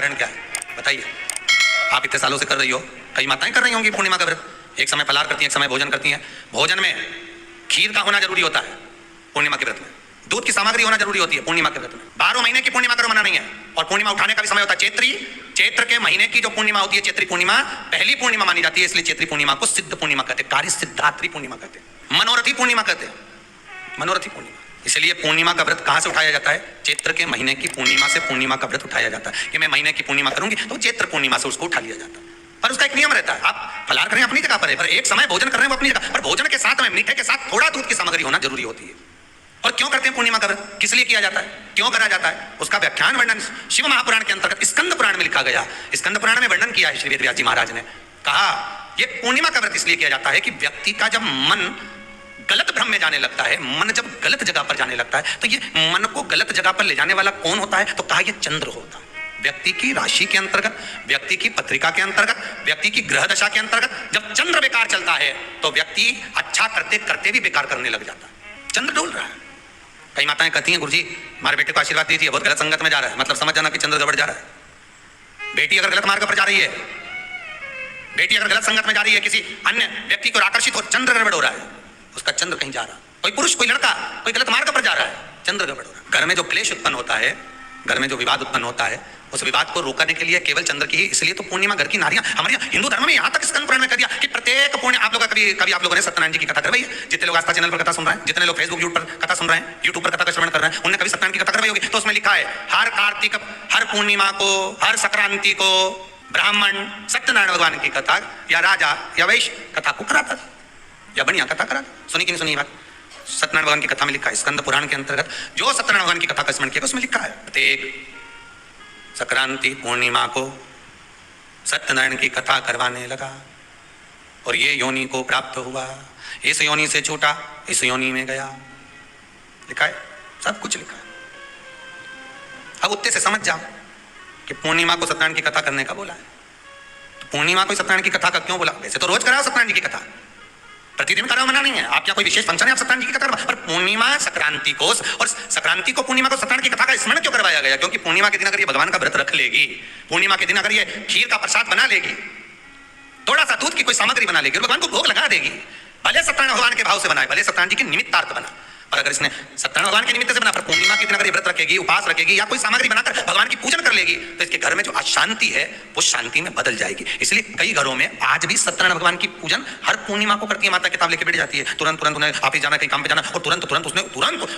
कारण क्या है बताइए? आप इतने सालों से कर रही हो, कई माताएं कर रही होंगी पूर्णिमा का व्रत, एक समय फलाहार करती हैं, एक समय भोजन करती हैं। भोजन में खीर का होना जरूरी होता है पूर्णिमा के व्रत में, दूध की सामग्री होना जरूरी होती है पूर्णिमा के व्रत में। 12 महीने की पूर्णिमा करो, मना नहीं है। और पूर्णिमा उठाने का भी समय होता है चैत्री, चैत्र के महीने की जो पूर्णिमा होती है, चैत्री पूर्णिमा पहली पूर्णिमा मानी जाती है, इसलिए चैत्री पूर्णिमा को सिद्ध पूर्णिमा कहते हैं, कार्य सिद्धात्री पूर्णिमा कहते हैं, मनोरथी पूर्णिमा कहते हैं, मनोरथी पूर्णिमा। इसलिए पूर्णिमा का व्रत कहां से उठाया जाता है? चैत्र के महीने की पूर्णिमा से पूर्णिमा का व्रत उठाया जाता है कि मैं महीने की पूर्णिमा करूंगी तो चैत्र पूर्णिमा से उसको उठा लिया जाता है। पर उसका एक नियम रहता है, आप फलाहार करें अपनी जगह पर है, पर एक समय भोजन कर रहे हैं वो अपनी जगह पर, भोजन के साथ में मीठे के साथ थोड़ा दूध की सामग्री होना जरूरी होती है। और क्यों करते हैं पूर्णिमा का व्रत, किस लिए किया जाता है, क्यों करा जाता है, उसका व्याख्यान वर्णन शिव महापुराण के अंतर्गत स्कंद पुराण में लिखा गया। स्कंद पुराण में वर्णन किया है श्री वेदव्यास जी महाराज ने, कहा ये पूर्णिमा का व्रत इसलिए किया जाता है कि व्यक्ति का जब मन गलत भ्रम में जाने लगता है, मन जब गलत जगह पर जाने लगता है, तो ये मन को गलत जगह पर ले जाने वाला कौन होता है? तो कहा ये चंद्र होता है। व्यक्ति की राशि के अंतर्गत, व्यक्ति की पत्रिका के अंतर्गत, व्यक्ति की ग्रह दशा के अंतर्गत जब चंद्र बेकार चलता है तो व्यक्ति अच्छा करते करते भी बेकार करने लग जाता है। चंद्र डोल रहा है। कई माताएं कहती हैं गुरुजी हमारे बेटे को आशीर्वाद दीजिए, बहुत गलत संगत में जा रहा है, मतलब समझ जाना कि चंद्र गड़बड़ जा रहा है। बेटी अगर गलत मार्ग पर जा रही है, बेटी अगर गलत संगत में जा रही है, किसी अन्य व्यक्ति को आकर्षित हो, चंद्र गड़बड़ हो रहा है, उसका चंद्र कहीं जा रहा है। कोई पुरुष, कोई लड़का, कोई गलत मार्ग पर जा रहा है, चंद्र गड़बड़ हो रहा है। घर में जो क्लेश उत्पन्न होता है, घर में जो विवाद उत्पन्न होता है, उस विवाद को रोकने के लिए केवल चंद्र की ही, इसलिए तो पूर्णिमा घर की नारियां, हमारे हिंदू धर्म में यहाँ तक स्कंद पुराण में कर दिया कि प्रत्येक पूर्णिमा, आप लोग कभी आप लोगों ने सत्यनारायण जी की कथा करवाई है? जितने लोग आस्था चैनल पर कथा सुन रहे हैं, जितने लोग फेसबुक यूट्यूब पर कथा सुन रहे हैं, यूट्यूब पर कथा का श्रवण कर रहे हैं, उन्होंने कभी सत्यनारायण की कथा करवाई होगी? तो उसमें लिखा है हर कार्तिक, हर पूर्णिमा को, हर संक्रांति को ब्राह्मण सत्यनारायण भगवान की कथा या राजा या वैश्य कथा को कराता था, या बढ़िया कथा करा। सुनी कि नहीं सुनी बात? सत्यनारायण भगवान की कथा में लिखा है, स्कंद पुराण के अंतर्गत जो सत्यनारायण भगवान की कथा का स्मरण किया उसमें लिखा है प्रत्येक संक्रांति पूर्णिमा को सत्यनारायण की कथा करवाने लगा और ये योनि को प्राप्त हुआ, इस योनि से छूटा, इस योनि में गया। लिखा है, सब कुछ लिखा है। अब उत्ते से समझ जाओ कि पूर्णिमा को सत्यनारायण की कथा करने का बोला है। तो पूर्णिमा को सत्यनारायण की कथा का क्यों बोला? वैसे तो रोज कराओ सत्यनारायण जी की कथा, प्रतिदिन कराओ, मना नहीं है। आप क्या कोई विशेष फंक्शन है आप सत्यनारायण जी की कथा करवा, पर पूर्णिमा संक्रांति को, और संक्रांति को पूर्णिमा को सत्यनारायण की कथा का स्मरण क्यों करवाया गया? क्योंकि पूर्णिमा के दिन अगर ये भगवान का व्रत रख लेगी, पूर्णिमा के दिन अगर ये खीर का प्रसाद बना लेगी, थोड़ा सा दूध की कोई सामग्री बना लेगी और भगवान को भोग लगा देगी, भले सत्यनारायण भगवान के भाव से बनाए, भले सत्यनारायण जी के निमित्तार्थ बना, और अगर इसने सत्यनारायण भगवान के निमित्त से बना, पर पूर्णिमा के दिन अगर ये व्रत रखेगी, उपास रखेगी या कोई सामग्री बनाकर भगवान की पूजन कर लेगी, तो इसके घर में जो अशांति है वो शांति में बदल जाएगी। इसलिए कई घरों में आज भी सत्यनारायण भगवान की पूजन हर पूर्णिमा को करती है। माता किताब लेके बैठ जाती है, तुरंत तुरंत उन्हें ऑफिस जाना, कहीं काम पे जाना, और तुरंत उसने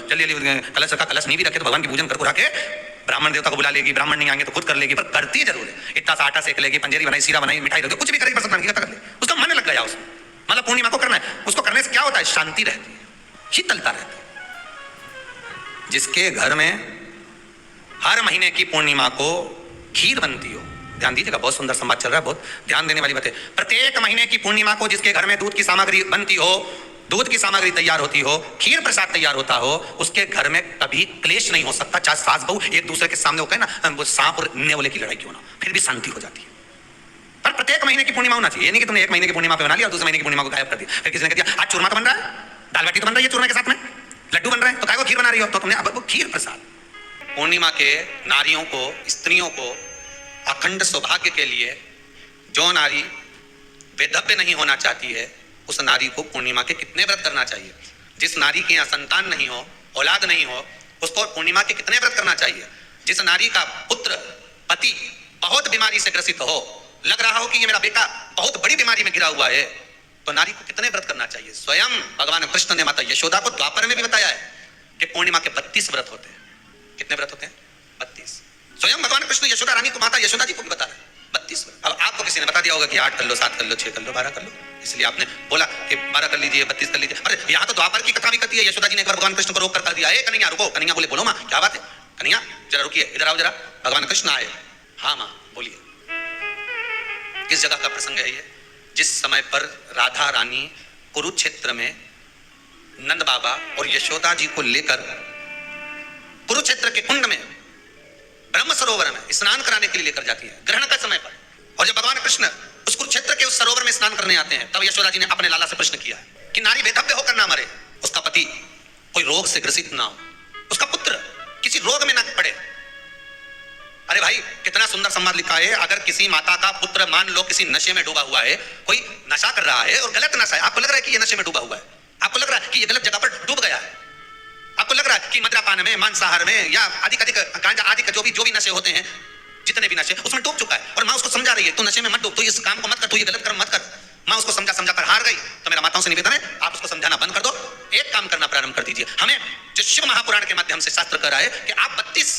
जल्दी कलश रखा, कलश नहीं भी रखे तो भगवान की पूजन कर के ब्राह्मण देवता को बुला लेगी, ब्राह्मण नहीं आएंगे तो खुद कर लेगी, पर करती जरूर है। इतना सा आटा सेक लेगी, पंजेरी बनाई, सीरा बनाई, मिठाई रखी, कुछ भी करेगी, सत्यनारायण की कथा कर ले, उसका मन लग गया उसमें, मतलब पूर्णिमा को करना है। उसको करने से क्या होता है? शांति रहती है, शीतलता रहती है। जिसके घर में हर महीने की पूर्णिमा को खीर बनती हो, ध्यान दीजिएगा, बहुत सुंदर संवाद चल रहा है, बहुत ध्यान देने वाली बात है। प्रत्येक महीने की पूर्णिमा को जिसके घर में दूध की सामग्री बनती हो, दूध की सामग्री तैयार होती हो, खीर प्रसाद तैयार होता हो, उसके घर में कभी क्लेश नहीं हो सकता। चाहे सास बहू एक दूसरे के सामने होकर ना वो सांप और नेवले की लड़ाई क्यों ना, फिर भी शांति हो जाती है। पर प्रत्येक महीने की पूर्णिमा होना चाहिए, ये नहीं कि तुमने एक महीने की पूर्णिमा पे बना लिया और दूसरे महीने की पूर्णिमा को गायब कर दिया। फिर किसी ने कह दिया आज चूरमा तो बन रहा है, दाल बाटी तो बन रही है चूरमा के साथ में, लड्डू बन रहे हैं, तो काय को खीर बना रही हो? तो तुमने अब वो खीर प्रसाद। पूर्णिमा के नारियों को, स्त्रियों को अखंड सौभाग्य के लिए, जो नारी वेधव्य नहीं होना चाहती है, उस नारी को पूर्णिमा के कितने व्रत करना चाहिए? जिस नारी के यहाँ संतान नहीं हो, औलाद नहीं हो, उसको पूर्णिमा के कितने व्रत करना चाहिए? जिस नारी का पुत्र, पति बहुत बीमारी से ग्रसित हो, लग रहा हो कि ये मेरा बेटा बहुत बड़ी बीमारी में गिरा हुआ है, तो नारी को कितने व्रत करना चाहिए? स्वयं भगवान कृष्ण ने माता यशोदा को द्वापर में भी बताया है कि पूर्णिमा के 32 व्रत होते हैं। कितने व्रत होते हैं? 32। स्वयं भगवान कृष्ण यशोदा रानी को, माता यशोदा जी को भी बता रहे हैं 32 व्रत। अब आपको किसी ने बता दिया होगा कि 8 कर लो, 7 कर लो, 6 कर लो, 12 कर लो, इसलिए आपने बोला कि 12 कर लीजिए, 32 कर लीजिए। अरे यहाँ तो द्वापर की कथा भी करती है। यशोदा जी ने एक बार भगवान कृष्ण को रोक कर दिया, ए कन्हैया रुको। कन्हैया बोले बोलो माँ क्या बात है? कन्हैया जरा रुकिए, इधर आओ जरा। भगवान कृष्ण आए, हाँ माँ बोलिए। किस जगह का प्रसंग है ये? जिस समय पर राधा रानी कुरुक्षेत्र में नंद बाबा और यशोदा जी को लेकर कुरुक्षेत्र के कुंड में, ब्रह्म सरोवर में स्नान कराने के लिए लेकर जाती है ग्रहण का समय पर। और जब भगवान कृष्ण उस कुरुक्षेत्र के उस सरोवर में स्नान करने आते हैं, तब यशोदा जी ने अपने लाला से प्रश्न किया कि नारी वेधव्य होकर ना मरे, उसका पति कोई रोग से ग्रसित ना हो, उसका पुत्र किसी रोग में ना पड़े। अरे भाई कितना सुंदर संवाद लिखा है, अगर किसी माता का पुत्र मान लो किसी नशे में डूबा हुआ है, कोई नशा कर रहा है और गलत नशा है, आपको लग रहा है कि ये नशे में डूबा हुआ है, आपको लग रहा है कि ये गलत जगह पर डूब गया है, आपको लग रहा है कि मद्यपान में, मांसाहार में या अधिक गांजा आदि का जो भी नशे होते हैं, जितने भी नशे उसमें डूब चुका है, और माँ उसको समझा रही है तू नशे में मत डूब, तू इस काम को मत कर, तू ये गलत कर्म मत कर। माँ उसको समझा समझा कर हार गई। तो मेरा माताओं से निवेदन है, आप उसको समझाना बंद कर दो, एक काम करना प्रारंभ कर दीजिए। हमें जो शिव महापुराण के माध्यम से शास्त्र कह रहा है कि आप 32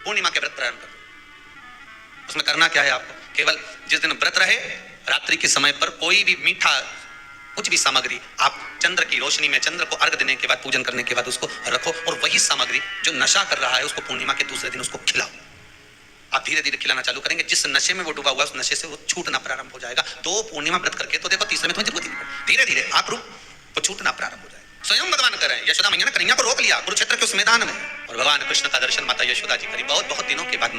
पूर्णिमा के व्रत प्रारंभ कर दो। उसमें करना क्या है, आपको केवल जिस दिन व्रत रहे रात्रि के समय पर कोई भी मीठा कुछ भी सामग्री आप चंद्र की रोशनी में, चंद्र को अर्घ देने के बाद, पूजन करने के बाद उसको रखो, और वही सामग्री जो नशा कर रहा है उसको पूर्णिमा के दूसरे दिन उसको खिलाओ। आप धीरे धीरे खिलाना चालू करेंगे, जिस नशे में वो डूबा हुआ है उस नशे से वो छूटना प्रारंभ हो जाएगा। 2 पूर्णिमा व्रत करके तो देखो तीसरे में तुम्हें जरूरत ही नहीं पड़ेगी, धीरे धीरे आप रूप वो छूटना प्रारंभ हो जाएगा। स्वयं भगवान कर रहे हैं, यशोदा मैया ने कन्हैया को रोक लिया कुरुक्षेत्र के उस मैदान में, और भगवान कृष्ण का दर्शन माता यशोदा जी करी। बहुत बहुत दिनों के बाद